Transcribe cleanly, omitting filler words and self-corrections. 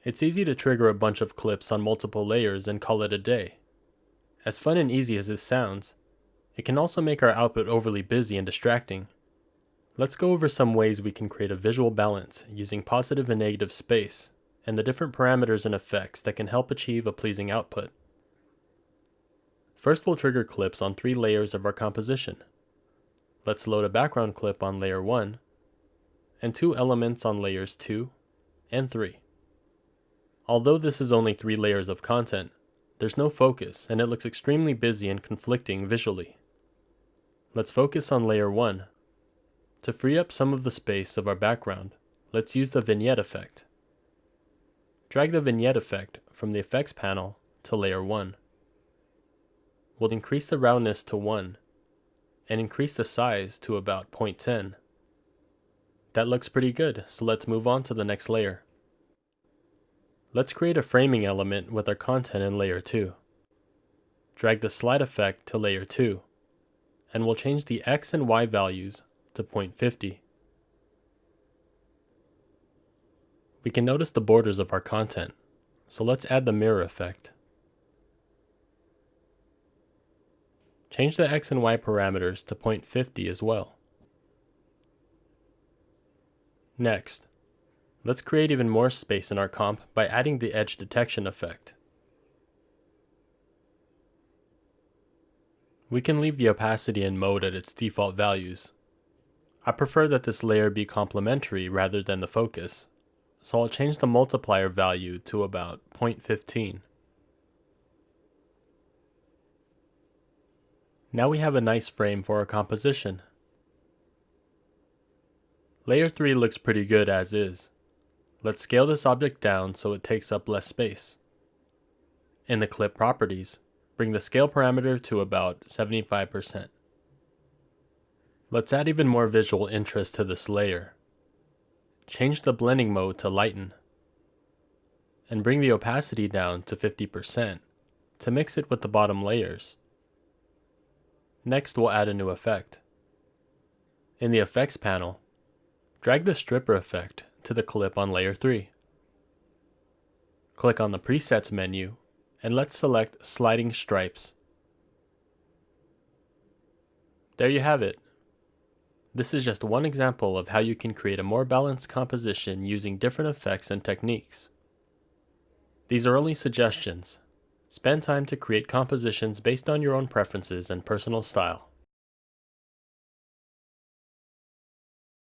It's easy to trigger a bunch of clips on multiple layers and call it a day. As fun and easy as this sounds, it can also make our output overly busy and distracting. Let's go over some ways we can create a visual balance using positive and negative space, and the different parameters and effects that can help achieve a pleasing output. First, we'll trigger clips on 3 layers of our composition. Let's load a background clip on layer 1, and 2 elements on layers 2 and 3. Although this is only 3 layers of content, there's no focus and it looks extremely busy and conflicting visually. Let's focus on layer 1. To free up some of the space of our background, let's use the vignette effect. Drag the vignette effect from the effects panel to layer 1. We'll increase the roundness to 1 and increase the size to about 0.10. That looks pretty good, so let's move on to the next layer. Let's create a framing element with our content in layer 2. Drag the slide effect to layer 2, and we'll change the X and Y values to 0.50. We can notice the borders of our content, so let's add the mirror effect. Change the X and Y parameters to 0.50 as well. Next, let's create even more space in our comp by adding the edge detection effect. We can leave the opacity in mode at its default values. I prefer that this layer be complementary rather than the focus, so I'll change the multiplier value to about 0.15. Now we have a nice frame for our composition. Layer 3 looks pretty good as is. Let's scale this object down so it takes up less space. In the clip properties, bring the scale parameter to about 75%. Let's add even more visual interest to this layer. Change the blending mode to lighten, and bring the opacity down to 50% to mix it with the bottom layers. Next, we'll add a new effect. In the effects panel, drag the stripper effect to the clip on layer 3. Click on the presets menu and let's select sliding stripes. There you have it. This is just one example of how you can create a more balanced composition using different effects and techniques. These are only suggestions. Spend time to create compositions based on your own preferences and personal style.